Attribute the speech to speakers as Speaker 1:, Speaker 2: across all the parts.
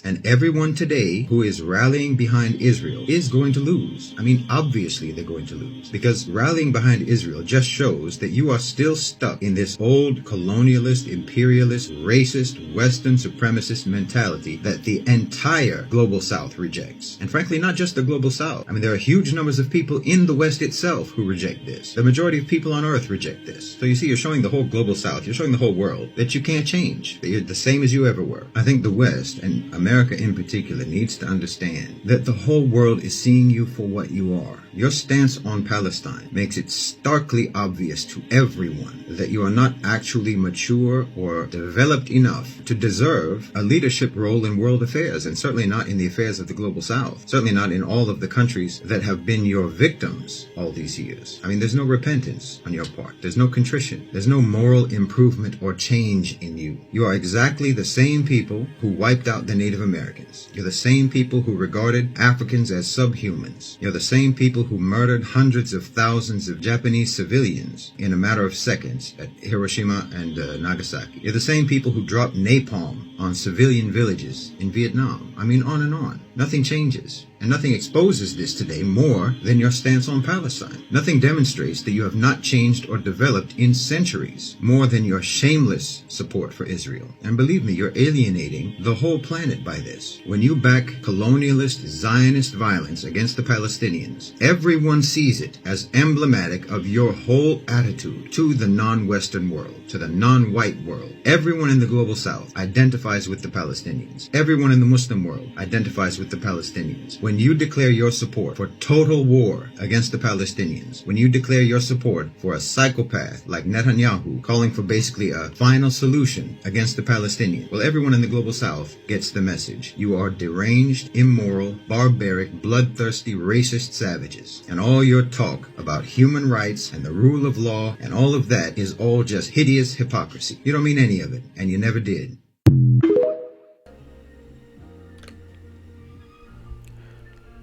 Speaker 1: And everyone today who is rallying behind Israel is going to lose. I mean, obviously they're going to lose, because rallying behind Israel just shows that you are still stuck in this old colonialist, imperialist, racist, Western supremacist mentality that the entire global South rejects. And frankly, not just the global South. I mean, there are huge numbers of people in the West itself who reject this. The majority of people on Earth reject this. So you see, you're showing the whole global South, you're showing the whole world that you can't change, that you're the same as you ever were. I think the West, and America in particular, needs to understand that the whole world is seeing you for what you are. Your stance on Palestine makes it starkly obvious to everyone that you are not actually mature or developed enough to deserve a leadership role in world affairs, and certainly not in the affairs of the global South. Certainly not in all of the countries that have been your victims all these years. I mean, there's no repentance on your part. There's no contrition. There's no moral improvement or change in you. You are exactly the same people who wiped out the Native Americans. You're the same people who regarded Africans as subhumans. You're the same people who murdered hundreds of thousands of Japanese civilians in a matter of seconds at Hiroshima and Nagasaki. You're the same people who dropped napalm on civilian villages in Vietnam. I mean, on and on. Nothing changes. And nothing exposes this today more than your stance on Palestine. Nothing demonstrates that you have not changed or developed in centuries more than your shameless support for Israel. And believe me, you're alienating the whole planet by this. When you back colonialist, Zionist violence against the Palestinians, everyone sees it as emblematic of your whole attitude to the non-Western world, to the non-white world. Everyone in the global South identifies with the Palestinians. Everyone in the Muslim world identifies with the Palestinians. When you declare your support for total war against the Palestinians, when you declare your support for a psychopath like Netanyahu calling for basically a final solution against the Palestinians, well, everyone in the global South gets the message. You are deranged, immoral, barbaric, bloodthirsty, racist savages. And all your talk about human rights and the rule of law and all of that is all just hideous hypocrisy. You don't mean any of it, and you never did.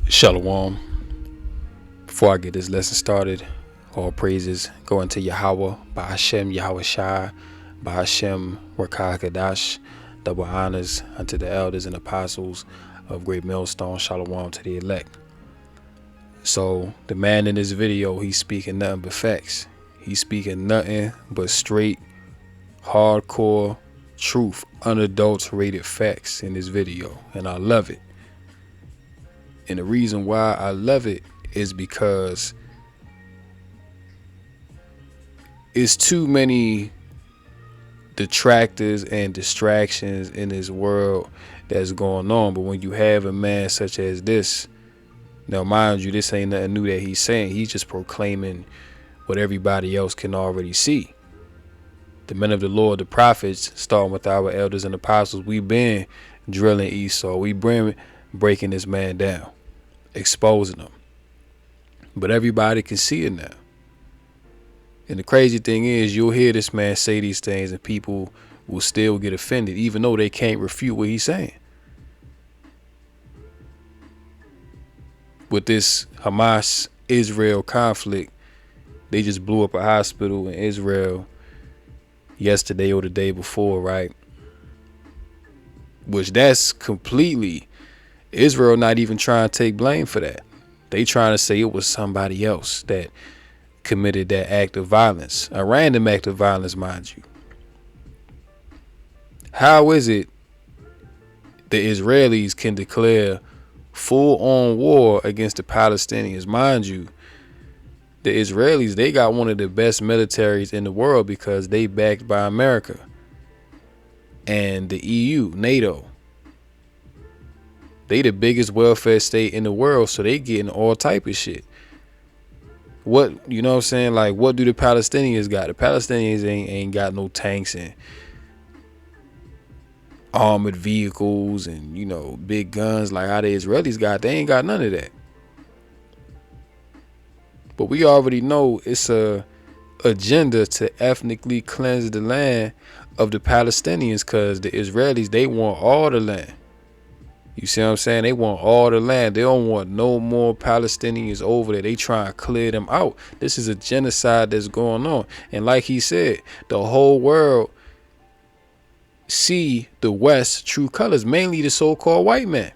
Speaker 2: Shalom. Before I get this lesson started, all praises go into Yahweh, by Hashem, Yahweh Shai, by Hashem, Rakah Kadash. Double honors unto the elders and apostles of Great Millstone. Shalom to the elect. So the man in this video, he's speaking nothing but facts. He's speaking nothing but straight, hardcore truth, unadulterated facts in this video. And I love it. And the reason why I love it is because it's too many detractors and distractions in this world that's going on. But when you have a man such as this, now mind you, this ain't nothing new that he's saying. He's just proclaiming what everybody else can already see. The men of the Lord, the prophets, starting with our elders and apostles, we've been drilling Esau. We've been breaking this man down, exposing him. But everybody can see it now. And the crazy thing is, you'll hear this man say these things and people will still get offended, even though they can't refute what he's saying. With this Hamas-Israel conflict, they just blew up a hospital in Israel yesterday or the day before, right? Which that's completely, Israel not even trying to take blame for that. They trying to say it was somebody else that committed that act of violence, a random act of violence, mind you. How is it the Israelis can declare full-on war against the Palestinians? Mind you, the Israelis, they got one of the best militaries in the world because they backed by America and the EU, NATO. They the biggest welfare state in the world, so they getting all type of shit. What, you know what I'm saying? Like, what do the Palestinians got? The Palestinians ain't got no tanks and armored vehicles and, you know, big guns like how the Israelis got. They ain't got none of that. But we already know it's a agenda to ethnically cleanse the land of the Palestinians, because the Israelis, they want all the land. You see what I'm saying? They want all the land. They don't want no more Palestinians over there. They trying to clear them out. This is a genocide that's going on. And like he said, the whole world see the West's true colors, mainly the so-called white man.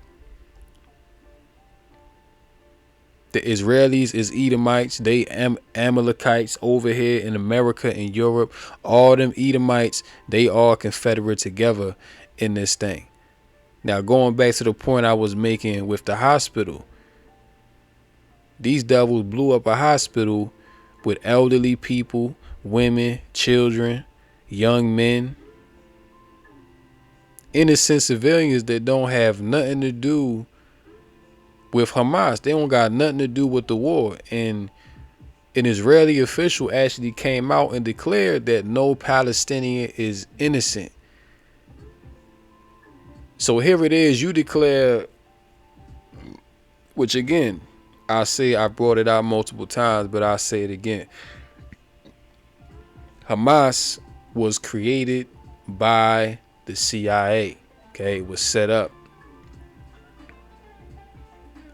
Speaker 2: The Israelis is Edomites. They Amalekites over here in America and Europe. All them Edomites, they all confederate together in this thing. Now, going back to the point I was making with the hospital, these devils blew up a hospital with elderly people, women, children, young men, innocent civilians that don't have nothing to do with Hamas. They don't got nothing to do with the war. And an Israeli official actually came out and declared that no Palestinian is innocent. So here it is, you declare, which again, I brought it out multiple times, but I'll say it again. Hamas was created by the CIA. Okay, it was set up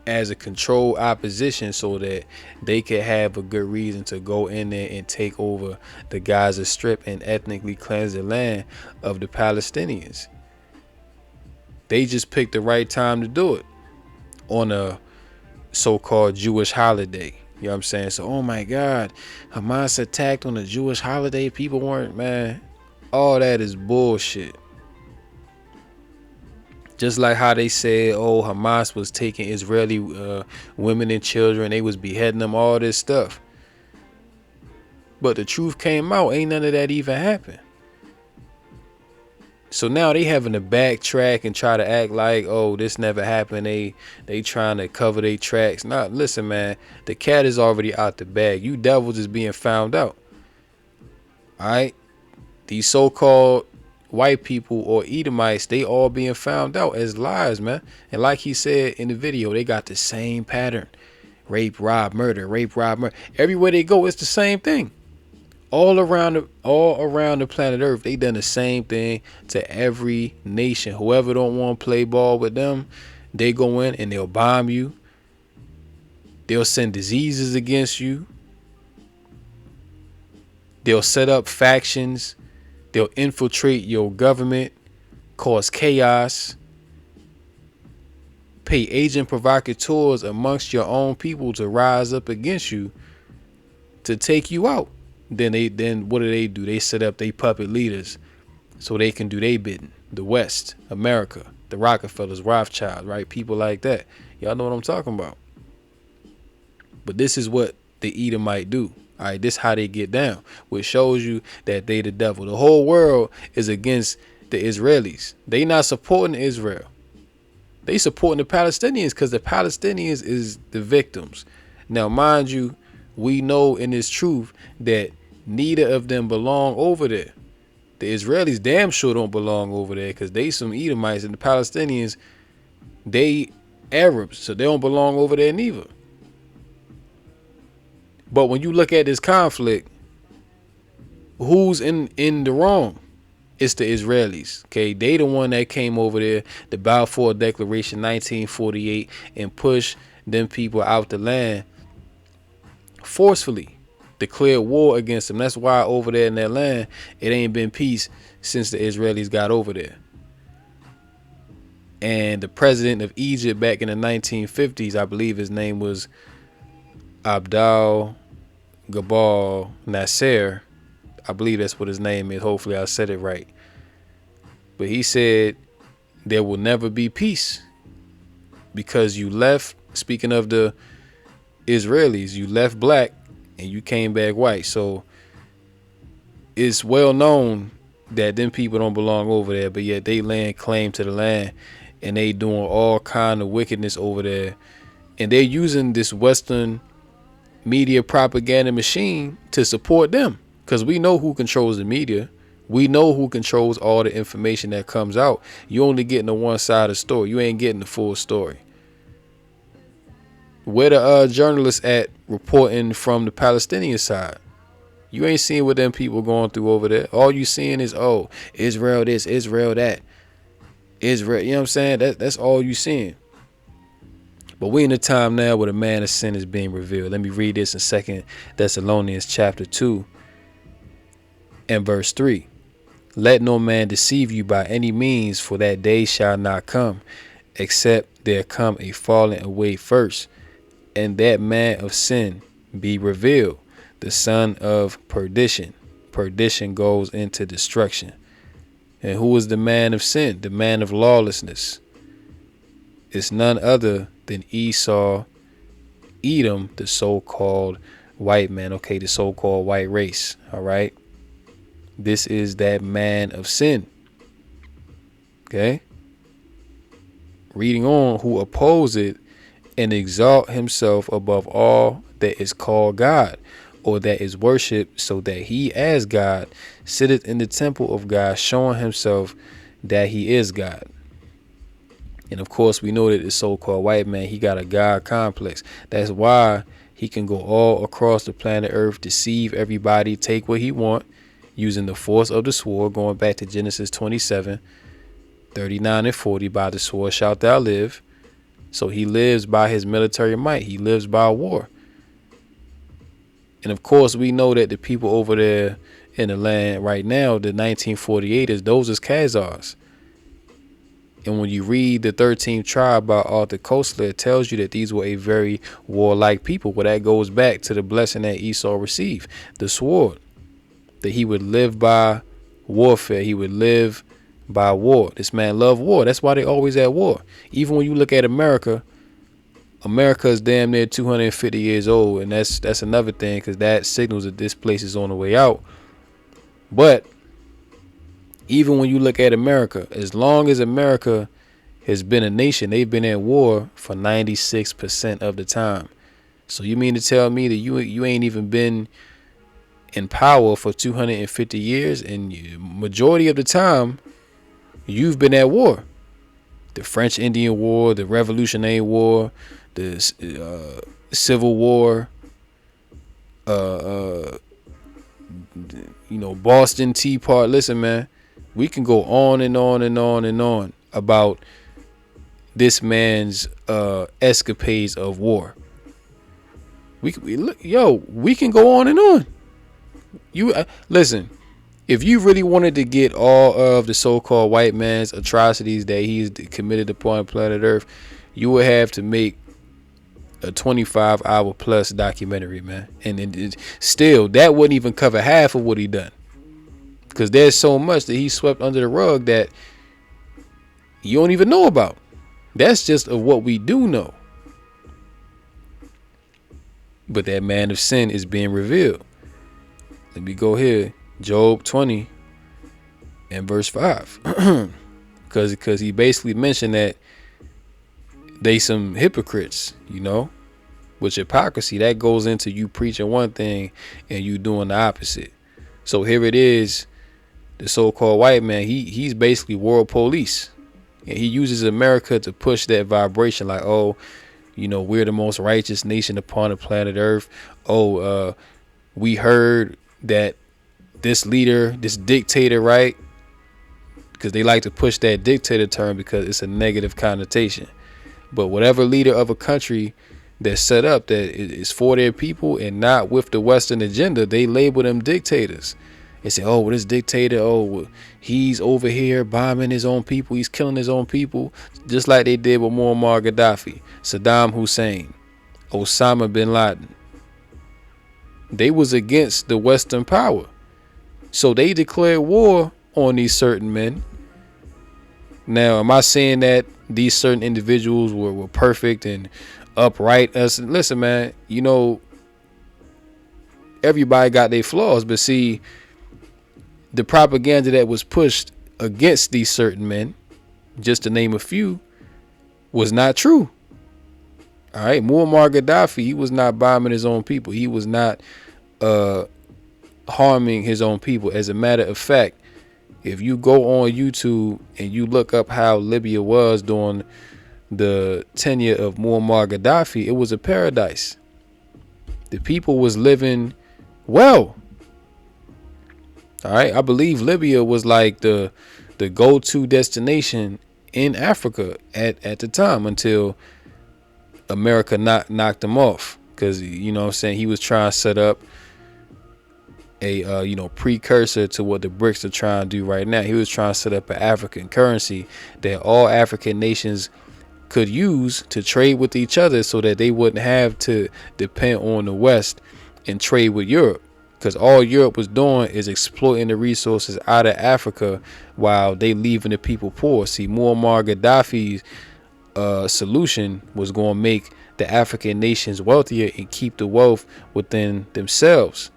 Speaker 2: as a controlled opposition so that they could have a good reason to go in there and take over the Gaza Strip and ethnically cleanse the land of the Palestinians. They just picked the right time to do it on a so-called Jewish holiday. You know what I'm saying? So, oh my God, Hamas attacked on a Jewish holiday. People weren't, man. All that is bullshit. Just like how they said, oh, Hamas was taking Israeli women and children. They was beheading them, all this stuff. But the truth came out. Ain't none of that even happened. So now they having to backtrack and try to act like, oh, this never happened. They trying to cover their tracks. Nah, listen, man. The cat is already out the bag. You devils is being found out. All right? These so-called white people or Edomites, they all being found out as liars, man. And like he said in the video, they got the same pattern. Rape, rob, murder, rape, rob, murder. Everywhere they go, it's the same thing. All around the planet Earth, they done the same thing to every nation. Whoever don't want to play ball with them, they go in and they'll bomb you. They'll send diseases against you. They'll set up factions. They'll infiltrate your government, cause chaos, pay agent provocateurs amongst your own people to rise up against you to take you out. Then what do? They set up their puppet leaders so they can do their bidding. The West, America, the Rockefellers, Rothschild, right? People like that. Y'all know what I'm talking about. But this is what the Edomite do. All right, this is how they get down, which shows you that they the devil. The whole world is against the Israelis. They not supporting Israel. They supporting the Palestinians because the Palestinians is the victims. Now, mind you, we know in this truth that neither of them belong over there. The Israelis damn sure don't belong over there because they some Edomites, and the Palestinians, they Arabs, so they don't belong over there neither. But when you look at this conflict, who's in the wrong? It's the Israelis. Okay, they the one that came over there, the Balfour Declaration 1948, and pushed them people out the land forcefully, declared war against them. That's why over there in that land, it ain't been peace since the Israelis got over there. And the president of Egypt back in the 1950s, I believe his name was Abdel Gabal Nasser. I believe that's what his name is. Hopefully I said it right. But he said there will never be peace because you left, speaking of the Israelis, you left black and you came back white. So it's well known that them people don't belong over there, but yet they laying claim to the land and they doing all kind of wickedness over there. And they're using this Western media propaganda machine to support them, because we know who controls the media. We know who controls all the information that comes out. You only getting the one side of the story. You ain't getting the full story. Where the journalists at reporting from the Palestinian side? You ain't seeing what them people going through over there. All you seeing is, oh, Israel this, Israel that. Israel, you know what I'm saying? That's all you seeing. But we in a time now where the man of sin is being revealed. Let me read this in 2 Thessalonians chapter 2 and verse 3. Let no man deceive you by any means, for that day shall not come, except there come a falling away first, and that man of sin be revealed, the son of perdition. Perdition goes into destruction. And who is the man of sin? The man of lawlessness. It's none other than Esau, Edom, the so-called white man. Okay, the so-called white race. All right. This is that man of sin. Okay. Reading on, who oppose it and exalt himself above all that is called God, or that is worshipped, so that he as God sitteth in the temple of God, showing himself that he is God. And of course, we know that the so-called white man, he got a God complex. That's why he can go all across the planet Earth, deceive everybody, take what he want, using the force of the sword, going back to Genesis 27:39 and 40, by the sword shalt thou live. So he lives by his military might. He lives by war. And of course, we know that the people over there in the land right now, the 1948ers, those is Khazars. And when you read the 13th tribe by Arthur Koestler, it tells you that these were a very warlike people. Well, that goes back to the blessing that Esau received, the sword, that he would live by warfare. He would live by war. This man loved war. That's why they always at war. Even when you look at America, America is damn near 250 years old, and that's another thing, because that signals that this place is on the way out. But even when you look at America, as long as America has been a nation, they've been at war for 96% of the time. So you mean to tell me that you ain't even been in power for 250 years, and majority of the time you've been at war? The French Indian War, the Revolutionary War, the Civil War, Boston Tea Party. Listen, man, we can go on and on and on and on about this man's escapades of war. We can go on and on. Listen, if you really wanted to get all of the so-called white man's atrocities that he's committed upon planet Earth, you would have to make a 25-hour plus documentary, man. And still, that wouldn't even cover half of what he done, because there's so much that he swept under the rug that you don't even know about. That's just of what we do know. But that man of sin is being revealed. Let me go here. Job 20 and verse 5. Because he basically mentioned that they some hypocrites, with hypocrisy. That goes into you preaching one thing and you doing the opposite. So here it is, the so-called white man, he's basically world police. And he uses America to push that vibration, like, we're the most righteous nation upon the planet Earth. We heard that this leader, this dictator, right? Because they like to push that dictator term because it's a negative connotation. But whatever leader of a country that's set up that is for their people and not with the Western agenda, they label them dictators. They say, this dictator, he's over here bombing his own people. He's killing his own people, just like they did with Muammar Gaddafi, Saddam Hussein, Osama bin Laden. They was against the Western power. So they declared war on these certain men. Now, am I saying that these certain individuals were perfect and upright? Listen, man, everybody got their flaws, but see, the propaganda that was pushed against these certain men, just to name a few, was not true. All right, Muammar Gaddafi, he was not bombing his own people. He was not harming his own people. As a matter of fact, if you go on YouTube and you look up how Libya was during the tenure of Muammar Gaddafi, it was a paradise. The people was living well. All right, I believe Libya was like the go-to destination in Africa at the time, until America knocked him off, because he was trying to set up precursor to what the BRICS are trying to do right now. He was trying to set up an African currency that all African nations could use to trade with each other, so that they wouldn't have to depend on the West and trade with Europe, because all Europe was doing is exploiting the resources out of Africa while they leaving the people poor. See, Muammar Gaddafi's solution was going to make the African nations wealthier and keep the wealth within themselves.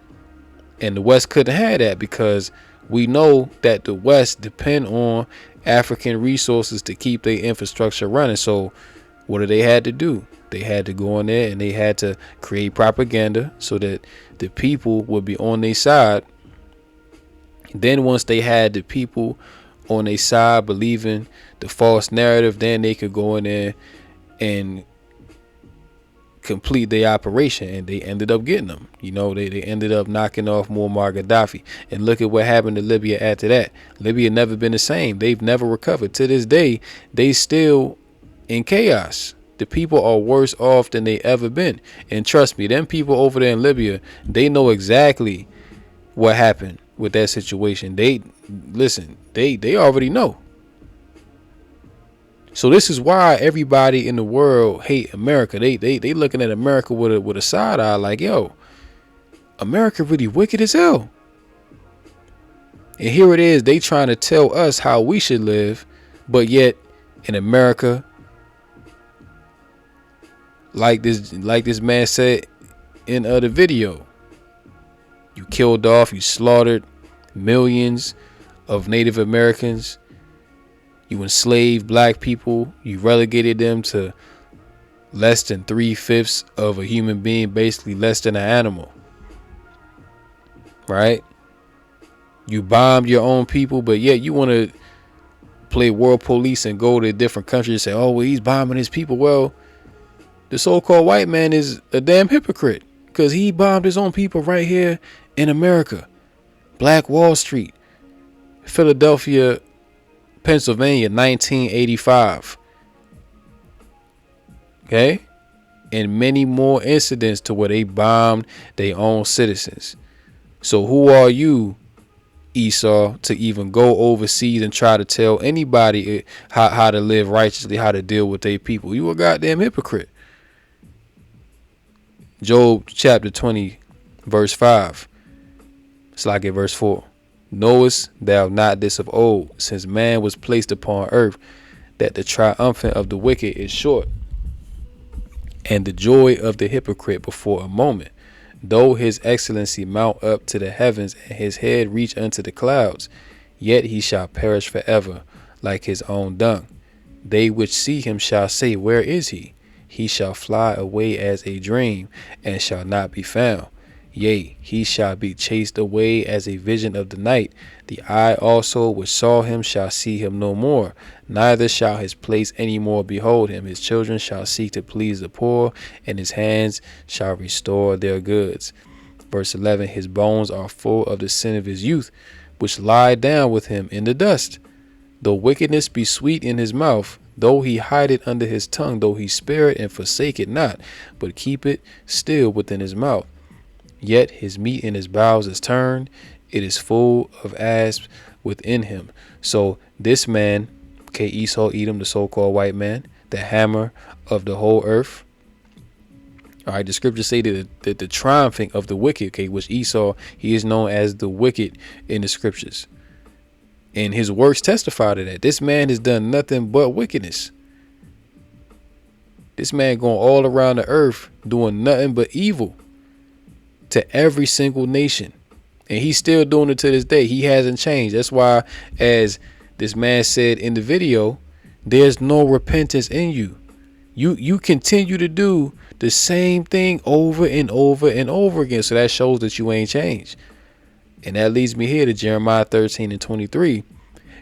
Speaker 2: And the West couldn't have that, because we know that the West depend on African resources to keep their infrastructure running. So what did they had to do? They had to go in there and they had to create propaganda so that the people would be on their side. Then once they had the people on their side believing the false narrative, then they could go in there and complete their operation, and they ended up getting them. They ended up knocking off Muammar Gaddafi, and look at what happened to Libya after that. Libya never been the same. They've never recovered. To this day, they still in chaos. The people are worse off than they ever been. And trust me, them people over there in Libya, they know exactly what happened with that situation. They already know. So this is why everybody in the world hate America. They looking at America with a side eye, like, yo, America really wicked as hell. And here it is, they trying to tell us how we should live, but yet in America, like this man said in the video, you killed off, you slaughtered millions of Native Americans. You enslaved black people. You relegated them to less than 3/5 of a human being, basically less than an animal. Right? You bombed your own people, but yet you want to play world police and go to different countries and say, oh, well, he's bombing his people. Well, the so-called white man is a damn hypocrite, because he bombed his own people right here in America. Black Wall Street, Philadelphia, Pennsylvania, 1985. Okay? And many more incidents to where they bombed their own citizens. So who are you, Esau, to even go overseas and try to tell anybody how to live righteously, how to deal with their people? You a goddamn hypocrite. Job chapter 20, verse 5. It's like at verse 4. Knowest thou not this of old, since man was placed upon earth, that the triumphant of the wicked is short, and the joy of the hypocrite before a moment? Though his excellency mount up to the heavens, and his head reach unto the clouds, yet he shall perish forever, like his own dung. They which see him shall say, where is he? He shall fly away as a dream, and shall not be found. Yea, he shall be chased away as a vision of the night. The eye also which saw him shall see him no more, neither shall his place any more behold him. His children shall seek to please the poor, and his hands shall restore their goods. Verse 11, his bones are full of the sin of his youth, which lie down with him in the dust. Though wickedness be sweet in his mouth, though he hide it under his tongue, though he spare it and forsake it not, but keep it still within his mouth. Yet his meat in his bowels is turned, it is full of asps within him. So this man, okay, Esau, Edom, the so-called white man, the hammer of the whole earth. All right, the scriptures say that the triumphing of the wicked, okay, which Esau, he is known as the wicked in the scriptures. And his works testify to that. This man has done nothing but wickedness. This man going all around the earth doing nothing but evil to every single nation. And he's still doing it to this day. He hasn't changed. That's why, as this man said in the video, there's no repentance in you. You continue to do the same thing over and over and over again. So that shows that you ain't changed. And that leads me here to Jeremiah 13:23.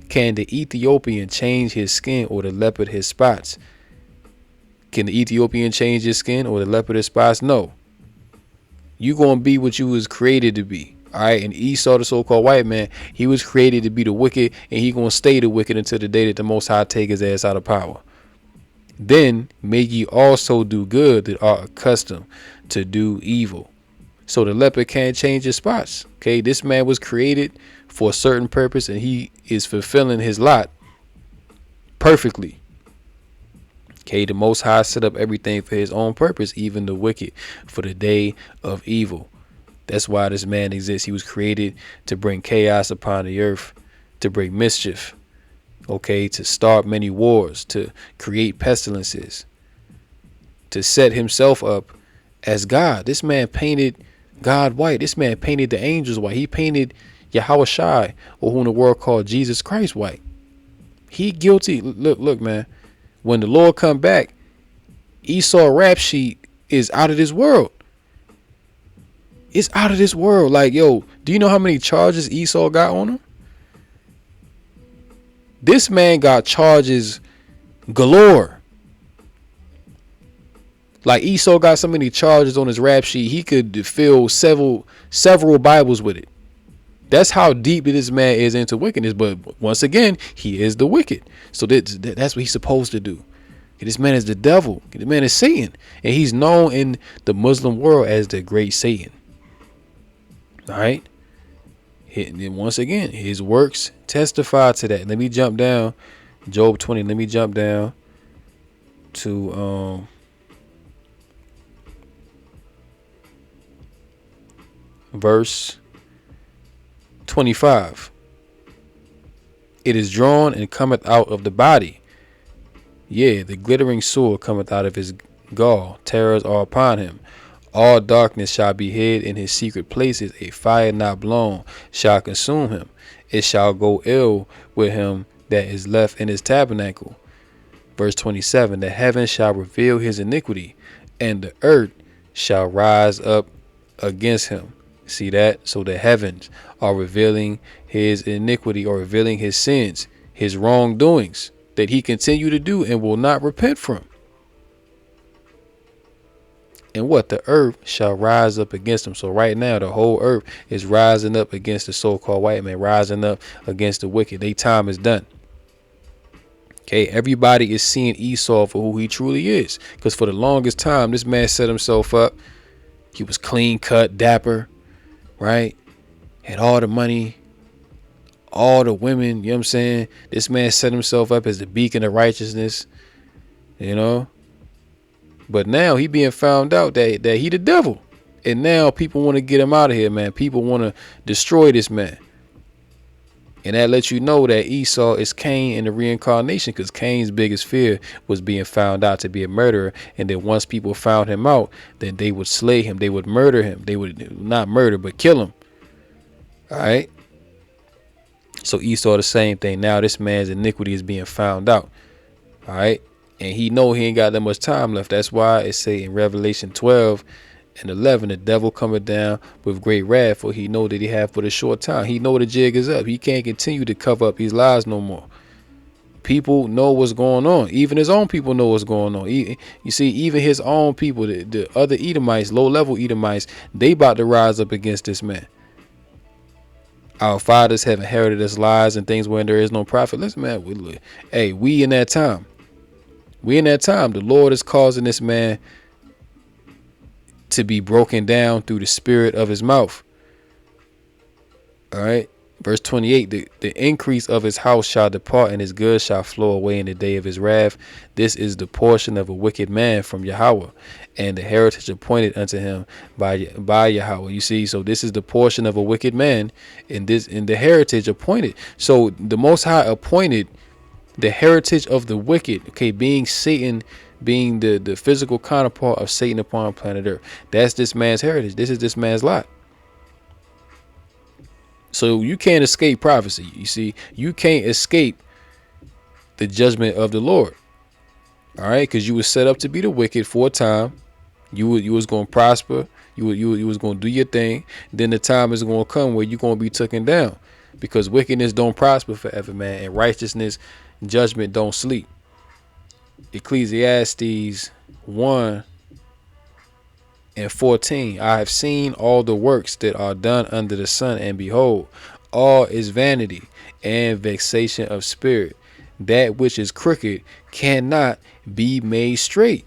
Speaker 2: Can the Ethiopian change his skin, or the leopard his spots? Can the Ethiopian change his skin, or the leopard his spots? No. You gonna be what you was created to be. All right. And Esau, the so-called white man, he was created to be the wicked, and he gonna stay the wicked until the day that the Most High take his ass out of power. Then may ye also do good that are accustomed to do evil. So the leopard can't change his spots. Okay, this man was created for a certain purpose, and he is fulfilling his lot perfectly. Okay, the Most High set up everything for his own purpose, even the wicked, for the day of evil. That's why this man exists. He was created to bring chaos upon the earth, to bring mischief, okay, to start many wars, to create pestilences, to set himself up as God. This man painted God white. This man painted the angels white. He painted Yahweh Shai, or whom the world called Jesus Christ, white. He guilty. Look, man. When the Lord come back, Esau rap sheet is out of this world. It's out of this world. Like, yo, do you know how many charges Esau got on him? This man got charges galore. Like, Esau got so many charges on his rap sheet, he could fill several Bibles with it. That's how deep this man is into wickedness. But once again, he is the wicked. So that's what he's supposed to do. This man is the devil. This man is Satan. And he's known in the Muslim world as the great Satan. All right. And once again, his works testify to that. Let me jump down. Job 20. Let me jump down to verse 25. It is drawn and cometh out of the body. Yea, the glittering sword cometh out of his gall. Terrors are upon him. All darkness shall be hid in his secret places. A fire not blown shall consume him. It shall go ill with him that is left in his tabernacle. Verse 27. The heavens shall reveal his iniquity, and the earth shall rise up against him. See that? So the heavens are revealing his iniquity, or revealing his sins, his wrongdoings that he continue to do and will not repent from. And what? The earth shall rise up against him. So right now, the whole earth is rising up against the so-called white man, rising up against the wicked. Their time is done. Okay, everybody is seeing Esau for who he truly is. Because for the longest time, this man set himself up. He was clean cut, dapper, right? Had all the money, all the women, you know what I'm saying? This man set himself up as the beacon of righteousness, you know? But now he being found out that he the devil. And now people want to get him out of here, man. People want to destroy this man. And that lets you know that Esau is Cain in the reincarnation, because Cain's biggest fear was being found out to be a murderer. And then once people found him out, then they would slay him. They would murder him. They would not murder, but kill him. All right. So Esau the same thing. Now this man's iniquity is being found out. All right. And he know he ain't got that much time left. That's why it say in Revelation 12 and 11, the devil coming down with great wrath, for he know that he have but a short time. He know the jig is up. He can't continue to cover up his lies no more. People know what's going on. Even his own people know what's going on. You see, even his own people, the other Edomites, low-level Edomites, they about to rise up against this man. Our fathers have inherited us lies and things when there is no prophet. Listen, man, we in that time. We in that time. The Lord is causing this man to be broken down through the spirit of his mouth. All right. Verse 28, the increase of his house shall depart, and his goods shall flow away in the day of his wrath. This is the portion of a wicked man from Yahweh, and the heritage appointed unto him by Yahweh. You see, so this is the portion of a wicked man, in the heritage appointed. So the Most High appointed the heritage of the wicked, okay, being Satan, being the physical counterpart of Satan upon planet Earth. That's this man's heritage. This is this man's lot. So you can't escape prophecy. You see, you can't escape the judgment of the Lord. All right, because you was set up to be the wicked for a time. You was going to prosper. You was going to do your thing. Then the time is going to come where you're going to be taken down, because wickedness don't prosper forever, man, and righteousness, judgment don't sleep. Ecclesiastes 1:14. I have seen all the works that are done under the sun, and behold, all is vanity and vexation of spirit. That which is crooked cannot be made straight,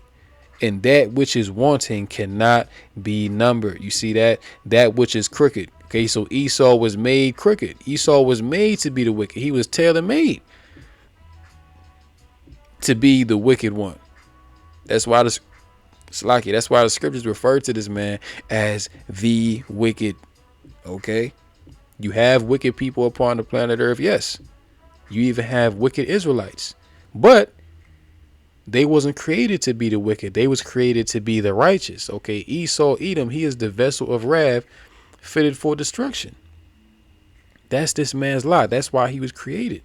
Speaker 2: And that which is wanting cannot be numbered. You see that? That which is crooked. Okay, so Esau was made crooked. Esau was made to be the wicked. He was tailor-made to be the wicked one. That's why that's why the scriptures refer to this man as the wicked. Okay, you have wicked people upon the planet Earth. Yes, you even have wicked Israelites, but they wasn't created to be the wicked. They was created to be the righteous. Okay, Esau, Edom, he is the vessel of wrath, fitted for destruction. That's this man's lot. That's why he was created.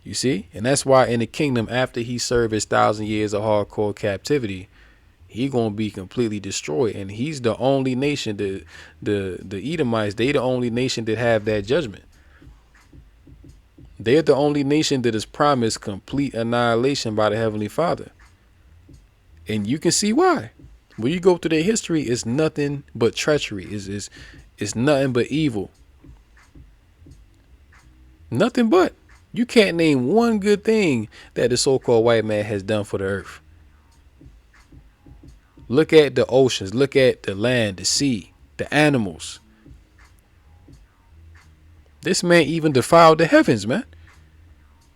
Speaker 2: You see? And that's why in the kingdom, after he served his 1,000 years of hardcore captivity, he gonna be completely destroyed. And he's the only nation, the Edomites, they the only nation that have that judgment. They're the only nation that is promised complete annihilation by the Heavenly Father. And you can see why. When you go through their history, it's nothing but treachery. It's nothing but evil. Nothing but. You can't name one good thing that the so-called white man has done for the earth. Look at the oceans. Look at the land, the sea, the animals. This man even defiled the heavens, man.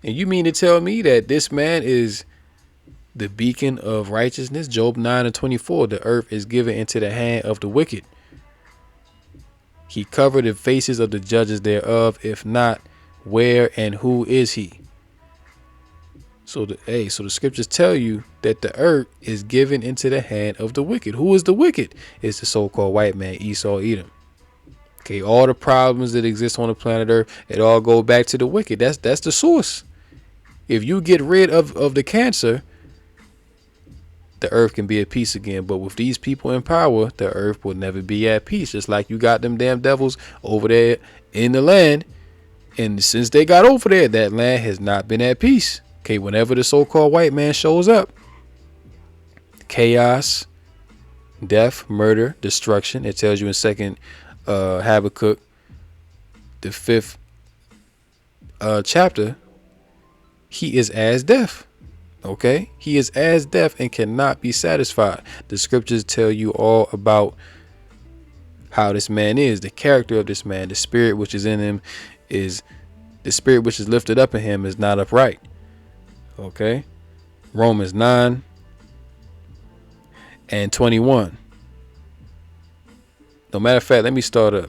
Speaker 2: And you mean to tell me that this man is the beacon of righteousness? Job 9:24, the earth is given into the hand of the wicked. He covered the faces of the judges thereof. If not, where and who is he? So the scriptures tell you that the earth is given into the hand of the wicked. Who is the wicked? It's the so-called white man, Esau, Edom. Okay, all the problems that exist on the planet Earth, it all go back to the wicked. That's the source. If you get rid of the cancer, the earth can be at peace again. But with these people in power, the earth will never be at peace. Just like you got them damn devils over there in the land. And since they got over there, that land has not been at peace. Okay, whenever the so-called white man shows up, chaos, death, murder, destruction. It tells you in 2nd Habakkuk, the 5th chapter, he is as death. Okay, he is as death and cannot be satisfied. The scriptures tell you all about how this man is, the character of this man, the spirit which is in him is the spirit which is lifted up in him is not upright. Okay, Romans 9:21. No matter of fact, let me start at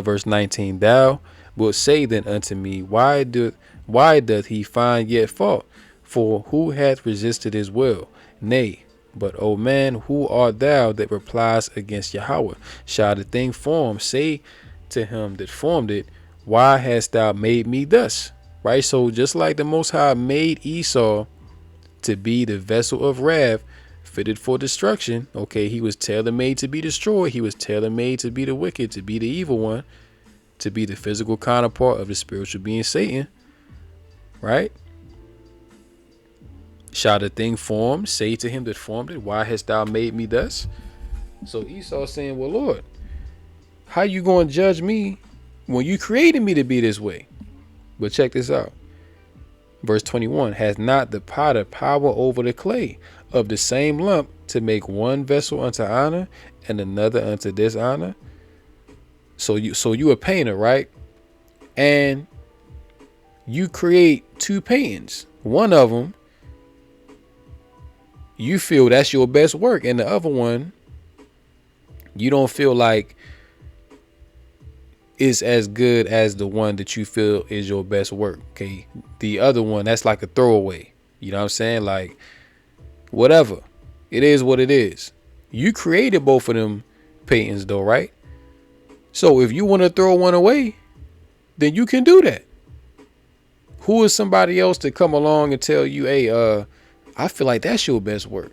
Speaker 2: verse 19. Thou wilt say then unto me, why doth he find yet fault? For who hath resisted his will? Nay, but O man, who art thou that replies against Yahweh? Shall the thing formed say to him that formed it, why hast thou made me thus? Right? So just like the Most High made Esau to be the vessel of wrath, fitted for destruction. Okay, he was tailor-made to be destroyed. He was tailor-made to be the wicked, to be the evil one, to be the physical counterpart of the spiritual being Satan. Right? Shall the thing formed say to him that formed it, why hast thou made me thus? So Esau saying, well, Lord, how you going to judge me when you created me to be this way? But check this out. Verse 21, has not the potter power over the clay of the same lump to make one vessel unto honor and another unto dishonor? So you a painter, right? And you create two paintings. One of them, you feel that's your best work, and the other one, you don't feel like is as good as the one that you feel is your best work. Okay, the other one, that's like a throwaway. You know what I'm saying? Like, whatever, it is what it is. You created both of them paintings though, right? So if you want to throw one away, then you can do that. Who is somebody else to come along and tell you, hey, I feel like that's your best work,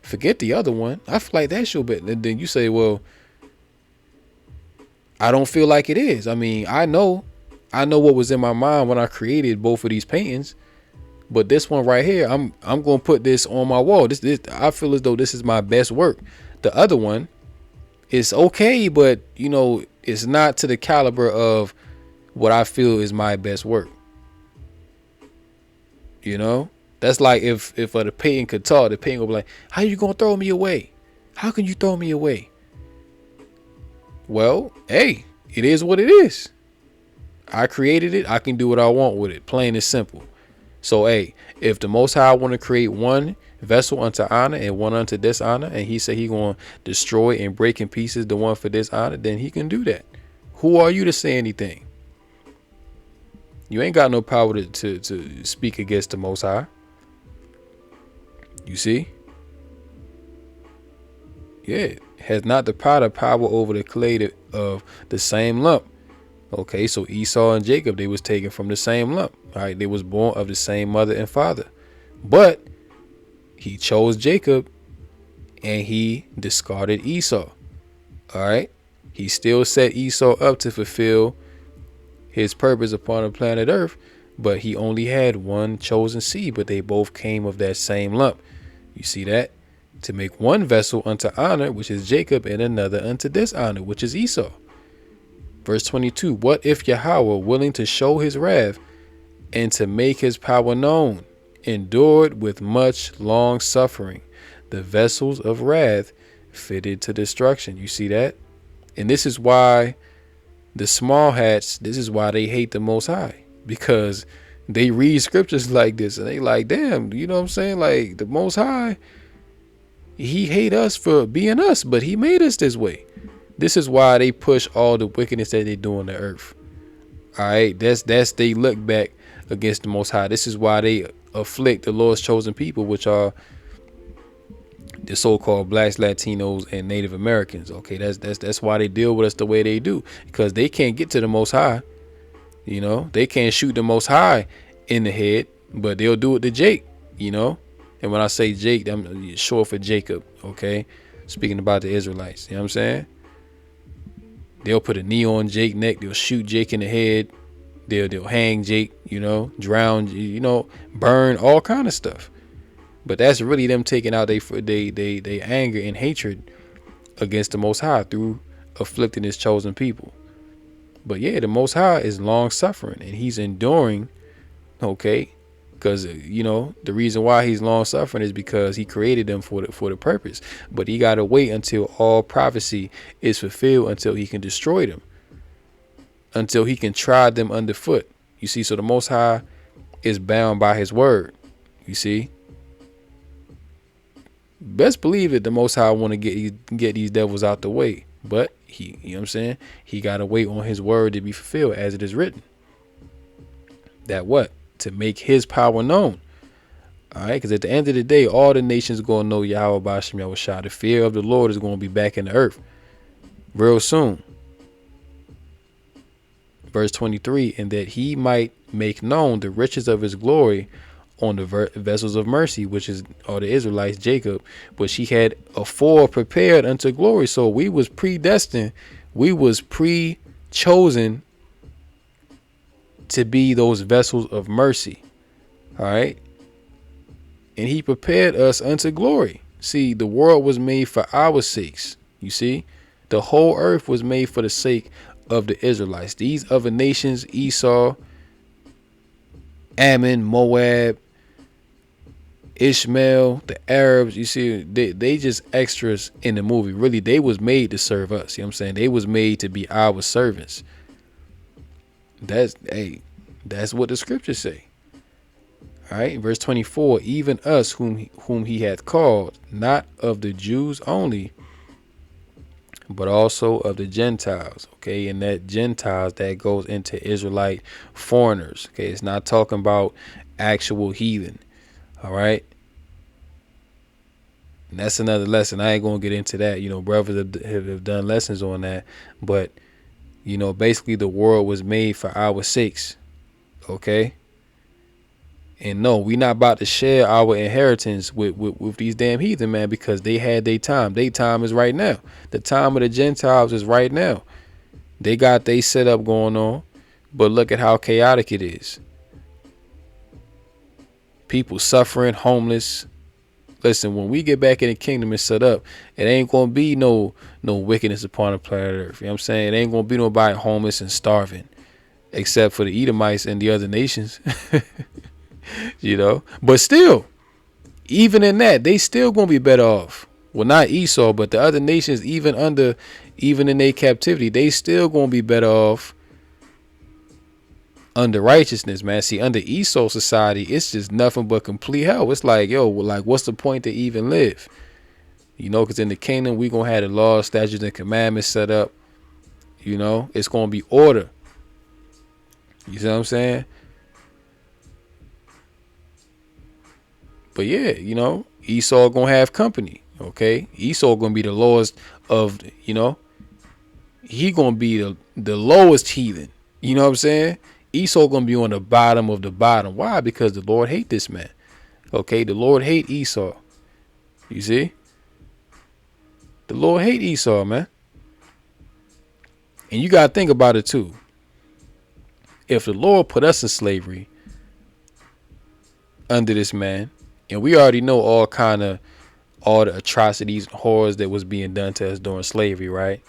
Speaker 2: forget the other one, I feel like that's your best? And then you say, well, I don't feel like it is. I mean, I know what was in my mind when I created both of these paintings, but this one right here, I'm gonna put this on my wall. This I feel as though this is my best work. The other one is okay, but you know, it's not to the caliber of what I feel is my best work. You know, That's like if the pagan could talk, the pagan would be like, how you gonna throw me away? How can you throw me away? Well, hey, it is what it is. I created it. I can do what I want with it. Plain and simple. So, hey, if the Most High want to create one vessel unto honor and one unto dishonor, and he said he going to destroy and break in pieces the one for dishonor, then he can do that. Who are you to say anything? You ain't got no power to speak against the Most High. You see? Yeah. Has not the potter power over the clay of the same lump? Okay, so Esau and Jacob, they was taken from the same lump. All right, they was born of the same mother and father. But he chose Jacob and he discarded Esau. All right, he still set Esau up to fulfill his purpose upon the planet Earth, but he only had one chosen seed, but they both came of that same lump. You see that? To make one vessel unto honor, which is Jacob, and another unto dishonor, which is Esau. Verse 22, what if Yahweh, willing to show his wrath and to make his power known, endured with much long suffering the vessels of wrath fitted to destruction? You see that? And this is why the small hats, this is why they hate the Most High, because they read scriptures like this and they like, damn, you know what I'm saying? Like, the Most High, he hate us for being us, but he made us this way. This is why they push all the wickedness that they do on the earth. All right, that's they look back against the Most High. This is why they afflict the Lord's chosen people, which are the so-called blacks, Latinos, and Native Americans. Okay, that's why they deal with us the way they do, because they can't get to the Most High. You know, they can't shoot the Most High in the head, but they'll do it to Jake. You know, and when I say Jake, I'm short for Jacob. Okay, speaking about the Israelites. You know what I'm saying? They'll put a knee on Jake's neck. They'll shoot Jake in the head. They'll hang Jake, you know, drown, you know, burn, all kind of stuff. But that's really them taking out they anger and hatred against the Most High through afflicting his chosen people. But yeah, the Most High is long suffering and he's enduring. Okay, because you know the reason why he's long suffering is because he created them for the purpose. But he got to wait until all prophecy is fulfilled, until he can destroy them, until he can trod them underfoot. You see, so the Most High is bound by his word. You see, best believe it, the Most High want to get these devils out the way, but he, you know what I'm saying, he got to wait on his word to be fulfilled, as it is written. That what? To make his power known. All right, because at the end of the day, all the nations going to know Yahweh Ba'ashem Yahushua. The fear of the Lord is going to be back in the earth real soon. Verse 23, and that he might make known the riches of his glory on the vessels of mercy, which is all the Israelites, Jacob, which he had afore prepared unto glory. So we was predestined, we was pre-chosen to be those vessels of mercy. All right, and he prepared us unto glory. See, the world was made for our sakes. You see, the whole earth was made for the sake of the Israelites. These other nations, Esau, Ammon, Moab, Ishmael, the Arabs, you see, they just extras in the movie. Really, they was made to serve us. You know what I'm saying? They was made to be our servants. That's what the scriptures say. All right, verse 24, even us whom he hath called, not of the Jews only, but also of the Gentiles. Okay, and that Gentiles, that goes into Israelite foreigners. Okay, it's not talking about actual heathen. All right, and that's another lesson. I ain't gonna get into that. You know, brothers have done lessons on that, but you know, basically the world was made for our sakes. Okay. And no, we not about to share our inheritance with these damn heathen, man, because they had their time. Their time is right now. The time of the Gentiles is right now. They got they setup going on, but look at how chaotic it is. People suffering, homeless. Listen, when we get back in the kingdom and set up, it ain't gonna be no wickedness upon the planet Earth. You know what I'm saying? It ain't gonna be nobody homeless and starving, except for the Edomites and the other nations. You know, but still, even in that, they still gonna be better off. Well, not Esau, but the other nations, even in their captivity, they still gonna be better off under righteousness, man. See, under Esau society, it's just nothing but complete hell. It's like, yo, like, what's the point to even live? You know, because in the kingdom, we gonna have the laws, statutes, and commandments set up. You know, it's gonna be order. You see what I'm saying? But yeah, you know, Esau gonna have company. Okay, Esau gonna be the lowest of, you know, he gonna be the lowest heathen. You know what I'm saying? Esau gonna be on the bottom of the bottom. Why? Because the Lord hate this man. Okay, the Lord hate Esau. You see? The Lord hate Esau, man. And you gotta think about it too. If the Lord put us in slavery under this man, and we already know all the atrocities and horrors that was being done to us during slavery, right?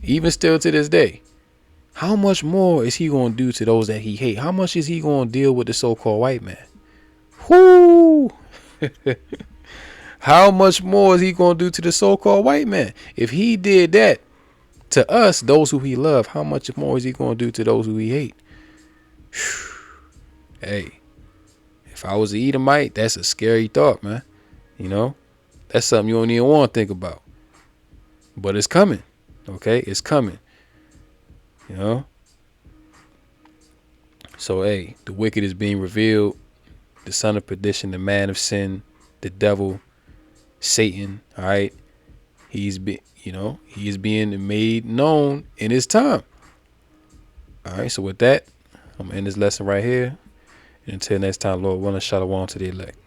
Speaker 2: Even still to this day. How much more is he going to do to those that he hate? How much is he going to deal with the so-called white man? Whoo! How much more is he going to do to the so-called white man? If he did that to us, those who he loved, how much more is he going to do to those who he hate? Hey, if I was an Edomite, that's a scary thought, man. You know, that's something you don't even want to think about. But it's coming. Okay, it's coming. You know? So, hey, the wicked is being revealed. The son of perdition, the man of sin, the devil, Satan, all right? He is being made known in his time. All right, so with that, I'm going to end this lesson right here. And until next time, Lord willing, shalom to the elect.